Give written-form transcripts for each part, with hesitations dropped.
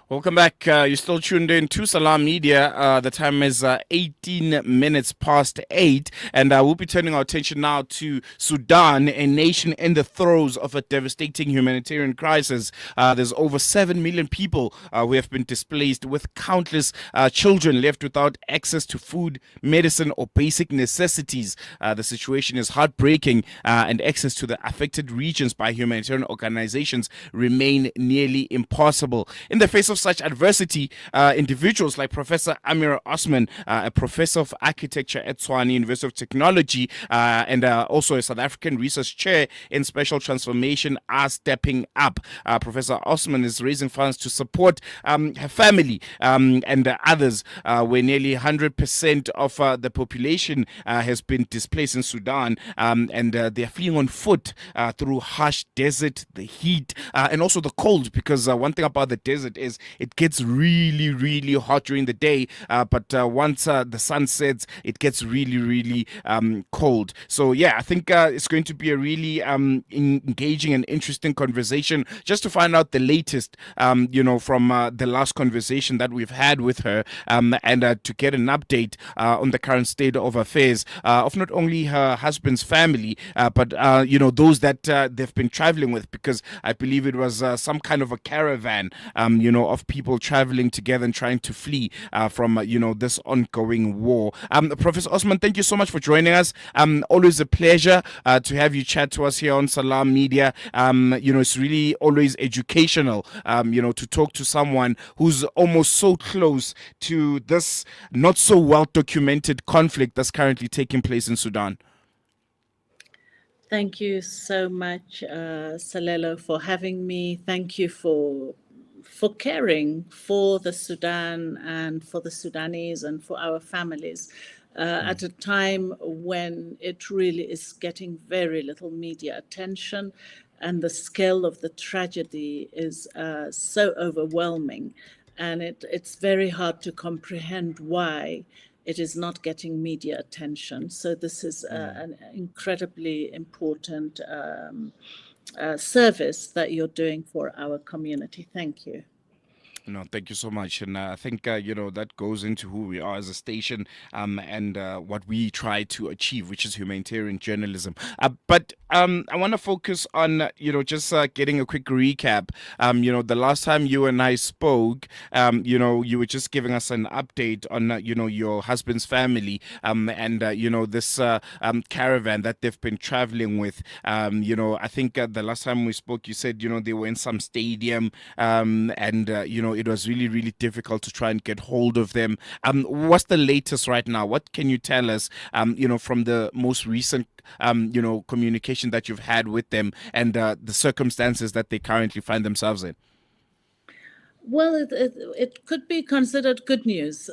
Welcome back. You're still tuned in to Salam Media. The time is 18 minutes past 8, and we'll be turning our attention now to Sudan, a nation in the throes of a devastating humanitarian crisis. There's over 7 million people who have been displaced, with countless children left without access to food, medicine, or basic necessities. The situation is heartbreaking, and access to the affected regions by humanitarian organizations remain nearly impossible. In the face of such adversity, individuals like Professor Amira Osman, a professor of architecture at Tshwane University of Technology, and also a South African research chair in spatial transformation, are stepping up. Professor Osman is raising funds to support her family and others, where nearly 100% of the population has been displaced in Sudan, and they are fleeing on foot through harsh desert, the heat, and also the cold, because one thing about the desert is it gets really, really hot during the day, but once the sun sets, it gets really, really cold. So yeah, I think it's going to be a really engaging and interesting conversation, just to find out the latest, from the last conversation that we've had with her, and to get an update on the current state of affairs of not only her husband's family, but those that they've been traveling with, because I believe it was some kind of a caravan, of people traveling together and trying to flee from this ongoing war. Professor Osman, thank you so much for joining us. Always a pleasure to have you chat to us here on Salam Media. It's really always educational, to talk to someone who's almost so close to this not so well documented conflict that's currently taking place in Sudan. Thank you so much, Salelo, for having me. Thank you for caring for the Sudan and for the Sudanese and for our families at a time when it really is getting very little media attention, and the scale of the tragedy is so overwhelming, and it's very hard to comprehend why it is not getting media attention. So this is an incredibly important service that you're doing for our community. Thank you. No, thank you so much. And I think, that goes into who we are as a station, and what we try to achieve, which is humanitarian journalism. But I want to focus on, just getting a quick recap. The last time you and I spoke, you were just giving us an update on, your husband's family, and, this caravan that they've been traveling with. I think the last time we spoke, you said, they were in some stadium, and, it was really, really difficult to try and get hold of them. What's the latest right now? What can you tell us, from the most recent, communication that you've had with them, and the circumstances that they currently find themselves in? Well, it could be considered good news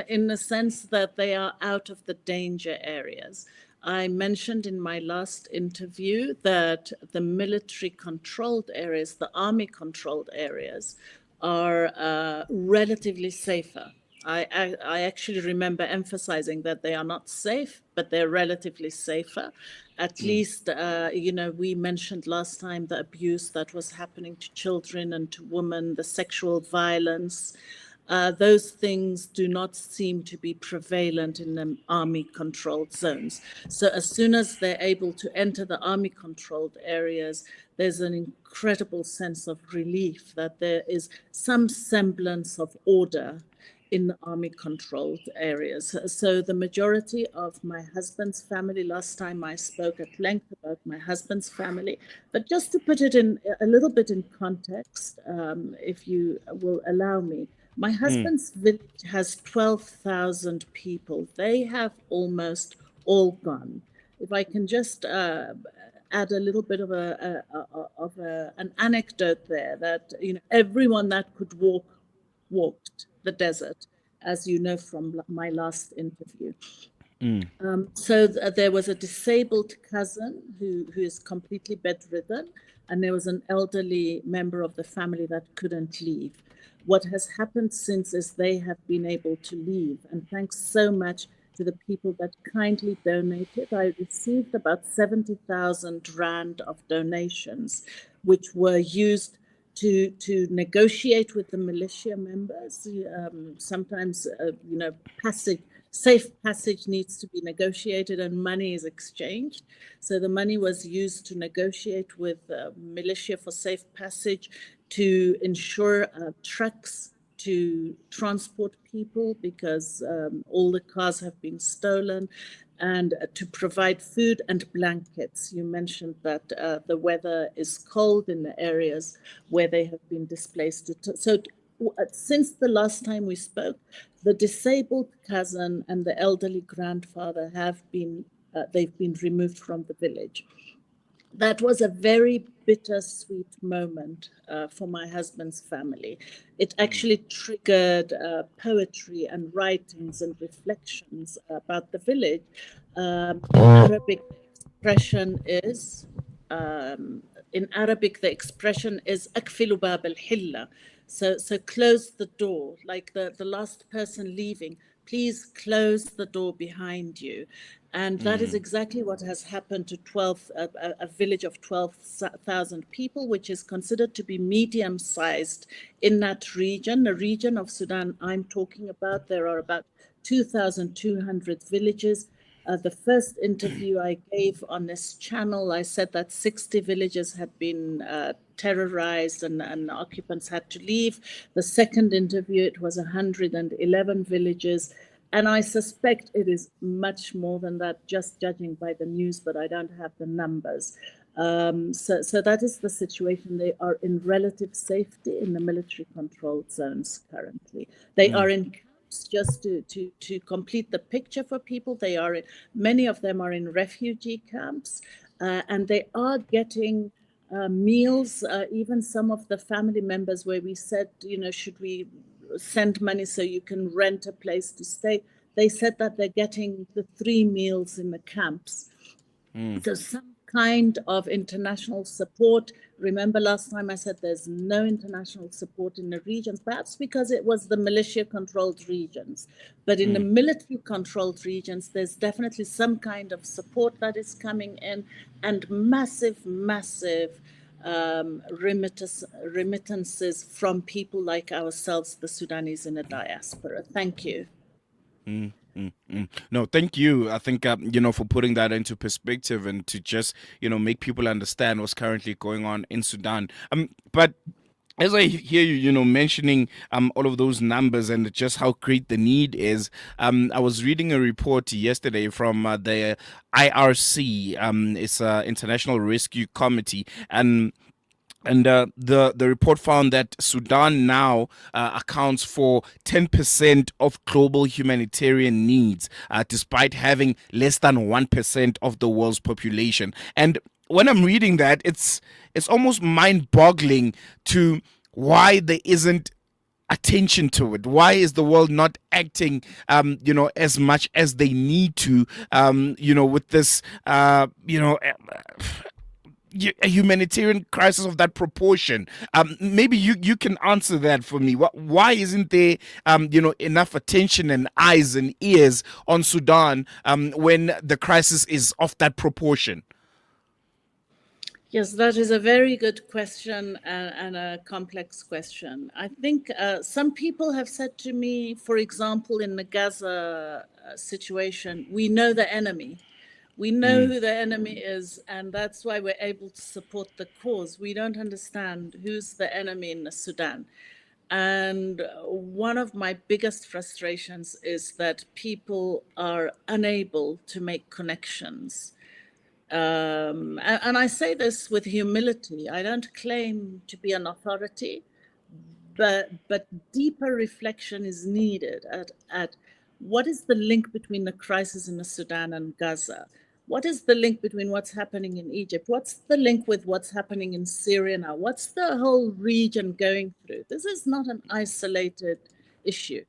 in the sense that they are out of the danger areas. I mentioned in my last interview that the military controlled areas, the army controlled areas, are relatively safer. I actually remember emphasizing that they are not safe, but they're relatively safer. At least, we mentioned last time the abuse that was happening to children and to women, the sexual violence. Those things do not seem to be prevalent in the army-controlled zones. So as soon as they're able to enter the army-controlled areas, there's an incredible sense of relief that there is some semblance of order in the army-controlled areas. So the majority of my husband's family, last time I spoke at length about my husband's family, but just to put it in a little bit in context, if you will allow me, my husband's village has 12,000 people. They have almost all gone. If I can just add a little bit of an anecdote there, that everyone that could walk walked the desert, as you know from my last interview. So there was a disabled cousin who is completely bedridden, and there was an elderly member of the family that couldn't leave. What has happened since is they have been able to leave, and thanks so much to the people that kindly donated. I received about 70,000 Rand of donations, which were used to negotiate with the militia members. Sometimes, safe passage needs to be negotiated and money is exchanged. So the money was used to negotiate with militia for safe passage, to ensure trucks to transport people because all the cars have been stolen, and to provide food and blankets. You mentioned that the weather is cold in the areas where they have been displaced. So since the last time we spoke, the disabled cousin and the elderly grandfather they've been removed from the village. That was a very bittersweet moment for my husband's family. It actually triggered poetry and writings and reflections about the village. In Arabic, the expression is "akfilu bab al-hilla." So close the door, like the last person leaving. Please close the door behind you. And that is exactly what has happened to a village of 12,000 people, which is considered to be medium-sized in that region. The region of Sudan I'm talking about, there are about 2,200 villages. The first interview I gave on this channel, I said that 60 villages had been terrorized and occupants had to leave. The second interview, it was 111 villages. And I suspect it is much more than that, just judging by the news, but I don't have the numbers. So that is the situation. They are in relative safety in the military-controlled zones currently. They are in camps, just to complete the picture for people. Many of them are in refugee camps, and they are getting meals. Even some of the family members, where we said, should we send money so you can rent a place to stay, they said that they're getting the 3 meals in the camps. So some kind of international support. Remember last time I said there's no international support in the regions, perhaps because it was the militia-controlled regions. But in the military-controlled regions, there's definitely some kind of support that is coming in, and massive remittances from people like ourselves, the Sudanese in the diaspora. Thank you. No, thank you. I think, for putting that into perspective and to just, make people understand what's currently going on in Sudan. But as I hear you, mentioning all of those numbers and just how great the need is, I was reading a report yesterday from the IRC. It's International Rescue Committee, and the report found that Sudan now accounts for 10% of global humanitarian needs, despite having less than 1% of the world's population. And when I'm reading that, it's almost mind-boggling to why there isn't attention to it. Why is the world not acting as much as they need to, with this a humanitarian crisis of that proportion? Maybe you can answer that for me. Why isn't there enough attention and eyes and ears on Sudan when the crisis is of that proportion? Yes, that is a very good question and a complex question. I think some people have said to me, for example, in the Gaza situation, we know the enemy. We know who the enemy is, and that's why we're able to support the cause. We don't understand who's the enemy in the Sudan. And one of my biggest frustrations is that people are unable to make connections. And I say this with humility. I don't claim to be an authority, but deeper reflection is needed at what is the link between the crisis in the Sudan and Gaza? What is the link between what's happening in Egypt? What's the link with what's happening in Syria now? What's the whole region going through? This is not an isolated issue.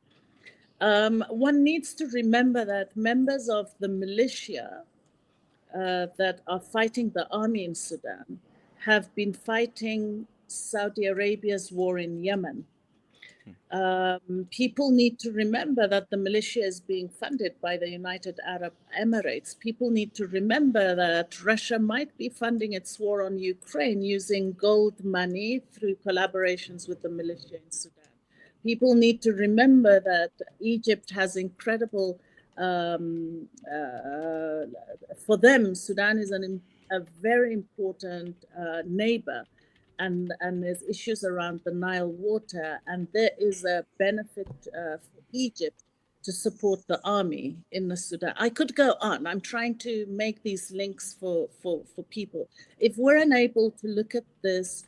One needs to remember that members of the militia that are fighting the army in Sudan have been fighting Saudi Arabia's war in Yemen. People need to remember that the militia is being funded by the United Arab Emirates. People need to remember that Russia might be funding its war on Ukraine using gold money through collaborations with the militia in Sudan. People need to remember that Egypt has incredible, for them, Sudan is a very important neighbor, and there's issues around the Nile water, and there is a benefit for Egypt to support the army in the Sudan. I could go on. I'm trying to make these links for people. If we're unable to look at this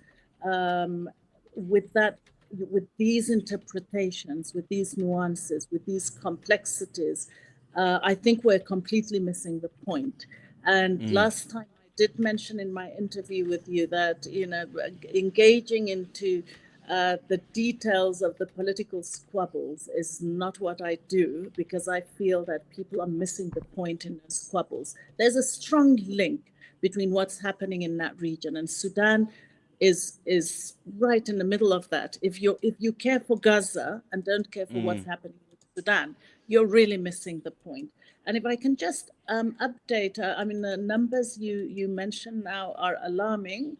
with that, with these interpretations, with these nuances, with these complexities, I think we're completely missing the point. And last time I did mention in my interview with you that, you know, engaging into the details of the political squabbles is not what I do, because I feel that people are missing the point in those squabbles. There's a strong link between what's happening in that region, and Sudan is right in the middle of that. If you care for Gaza and don't care for what's happening in Sudan, you're really missing the point. And if I can just update, I mean, the numbers you mentioned now are alarming,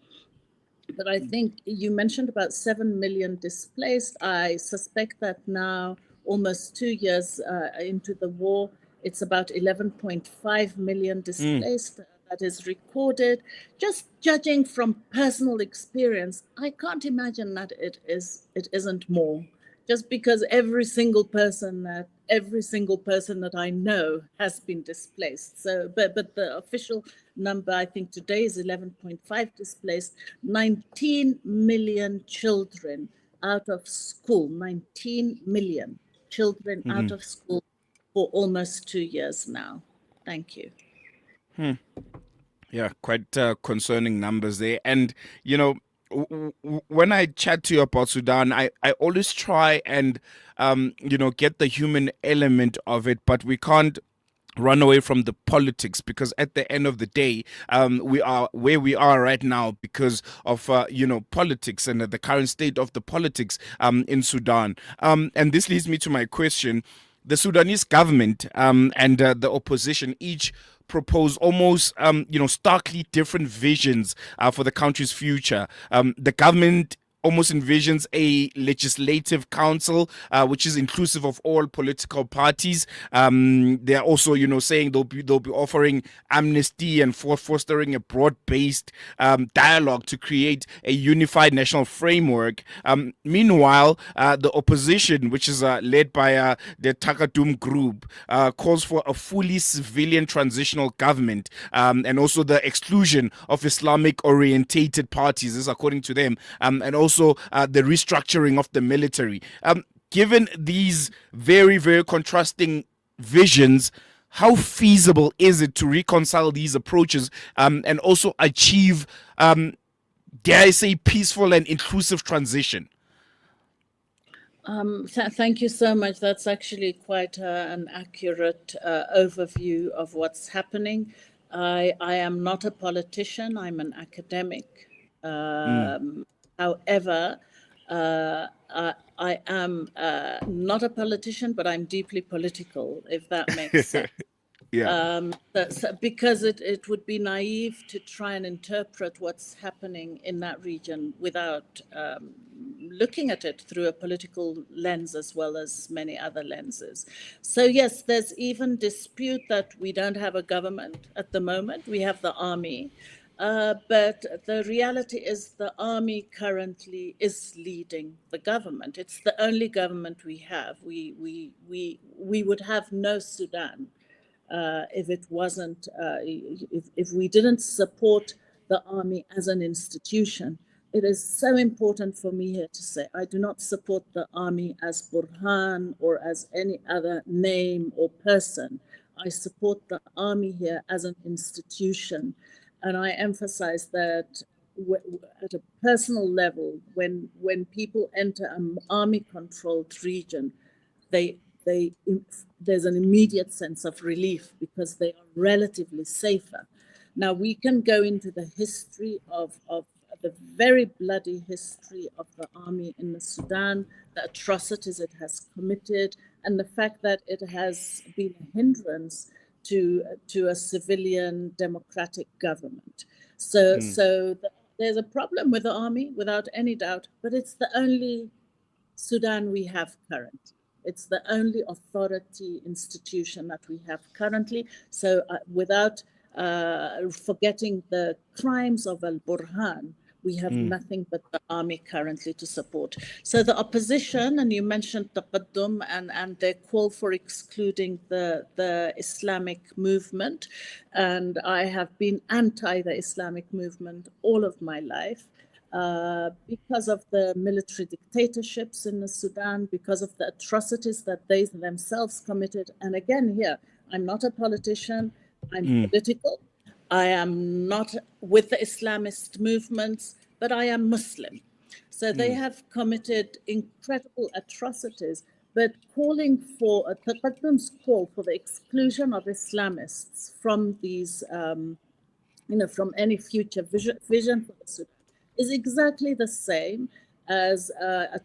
but I think you mentioned about 7 million displaced. I suspect that now, almost 2 years into the war, it's about 11.5 million displaced that is recorded. Just judging from personal experience, I can't imagine that it isn't more. Just because every single person that I know has been displaced. So, but the official number, I think today, is 11.5 displaced. 19 million children out of school. 19 million children out of school for almost 2 years now. Thank you. Yeah, quite concerning numbers there. And, you know, when I chat to you about Sudan, I always try and, you know, get the human element of it, but we can't run away from the politics, because at the end of the day, we are where we are right now because of, you know, politics and the current state of the politics in Sudan. And this leads me to my question. The Sudanese government and the opposition each propose almost, you know, starkly different visions for the country's future. The government almost envisions a legislative council, which is inclusive of all political parties. They're also, you know, saying they'll be offering amnesty and fostering a broad-based dialogue to create a unified national framework. Meanwhile, the opposition, which is led by the Takadum group, calls for a fully civilian transitional government, and also the exclusion of Islamic-orientated parties, this is according to them, and also the restructuring of the military. Given these very, very contrasting visions, how feasible is it to reconcile these approaches and also achieve, dare I say, peaceful and inclusive transition? Thank you so much. That's actually quite an accurate overview of what's happening. I am not a politician, I'm an academic. However, I am not a politician, but I'm deeply political, if that makes sense. Yeah. Because it would be naive to try and interpret what's happening in that region without looking at it through a political lens as well as many other lenses. So yes, there's even dispute that we don't have a government at the moment. We have the army. But the reality is the army currently is leading the government. It's the only government we have. We would have no Sudan if it wasn't, if we didn't support the army as an institution. It is so important for me here to say I do not support the army as Burhan or as any other name or person. I support the army here as an institution. And I emphasize that at a personal level, when people enter an army-controlled region, there's an immediate sense of relief because they are relatively safer. Now, we can go into the history of the very bloody history of the army in the Sudan, the atrocities it has committed, and the fact that it has been a hindrance to a civilian democratic government. There's a problem with the army, without any doubt, but it's the only Sudan we have currently. It's the only authority institution that we have currently. So without forgetting the crimes of Al-Burhan, we have nothing but the army currently to support. So the opposition, and you mentioned Taqaddum and their call for excluding the Islamic movement, and I have been anti the Islamic movement all of my life. Because of the military dictatorships in the Sudan, because of the atrocities that they themselves committed. And again, here, I'm not a politician, I'm political. I am not with the Islamist movements, but I am Muslim. So they have committed incredible atrocities, but calling for Taqaddum's call for the exclusion of Islamists from these, from any future vision for the Sudan is exactly the same as a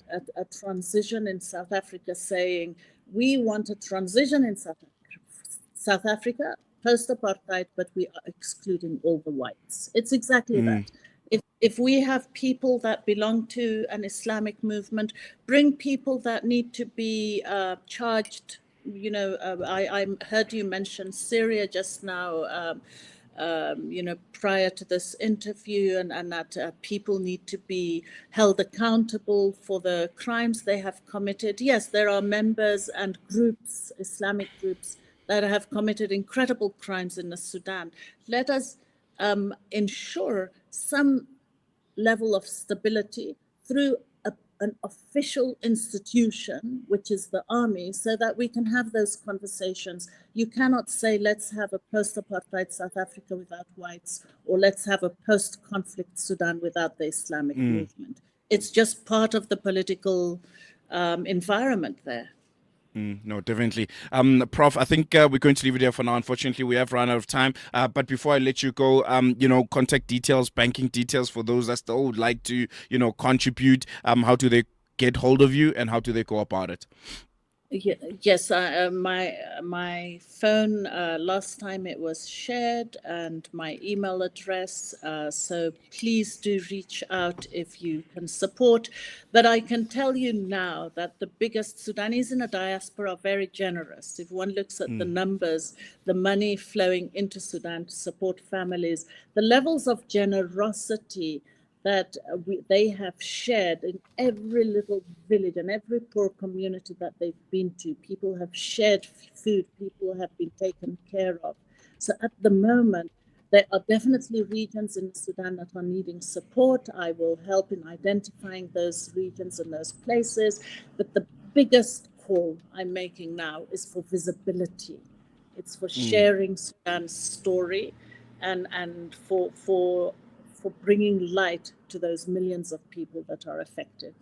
transition in South Africa saying, we want a transition in South Africa, post-apartheid, but we are excluding all the whites. It's exactly that. If we have people that belong to an Islamic movement, bring people that need to be charged. I heard you mention Syria just now, prior to this interview, and that people need to be held accountable for the crimes they have committed. Yes, there are members and groups, Islamic groups, that have committed incredible crimes in the Sudan. Let us ensure some level of stability through an official institution, which is the army, so that we can have those conversations. You cannot say, let's have a post-apartheid South Africa without whites, or let's have a post-conflict Sudan without the Islamic movement. It's just part of the political environment there. No, definitely. Prof, I think we're going to leave it there for now. Unfortunately, we have run out of time. But before I let you go, contact details, banking details for those that still would like to, contribute. How do they get hold of you, and how do they go about it? Yes, my phone, last time it was shared, and my email address. So please do reach out if you can support. But I can tell you now that the biggest Sudanese in the diaspora are very generous. If one looks at the numbers, the money flowing into Sudan to support families, the levels of generosity that they have shared in every little village and every poor community that they've been to. People have shared food, people have been taken care of. So at the moment, there are definitely regions in Sudan that are needing support. I will help in identifying those regions and those places. But the biggest call I'm making now is for visibility. It's for sharing Sudan's story and for bringing light to those millions of people that are affected.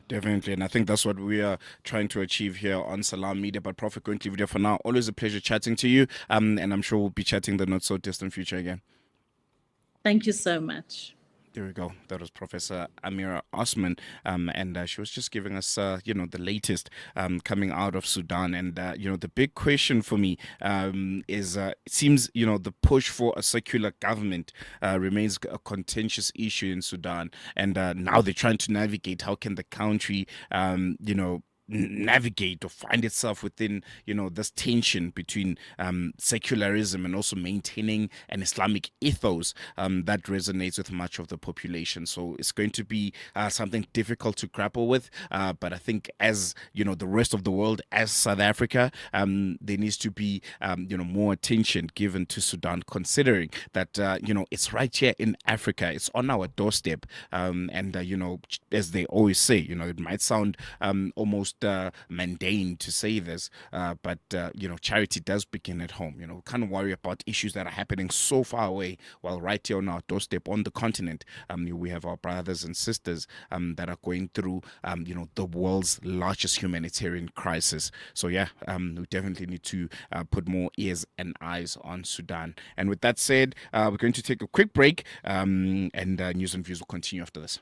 Definitely, and I think that's what we are trying to achieve here on Salam Media. But Prof, we're going to leave it there for now. Always a pleasure chatting to you, and I'm sure we'll be chatting in the not so distant future again. Thank you so much. There we go. That was Professor Amira Osman, and she was just giving us, the latest coming out of Sudan. And the big question for me is, it seems the push for a secular government remains a contentious issue in Sudan, and now they're trying to navigate how can the country, navigate or find itself within this tension between secularism and also maintaining an Islamic ethos that resonates with much of the population. So it's going to be something difficult to grapple with, but I think as the rest of the world, as South Africa, there needs to be more attention given to Sudan, considering that it's right here in Africa, it's on our doorstep, and as they always say, it might sound almost almost mundane to say this, but charity does begin at home. We can't worry about issues that are happening so far away, while right here on our doorstep on the continent, we have our brothers and sisters that are going through, the world's largest humanitarian crisis. So yeah, we definitely need to put more ears and eyes on Sudan. And with that said, we're going to take a quick break, and news and views will continue after this.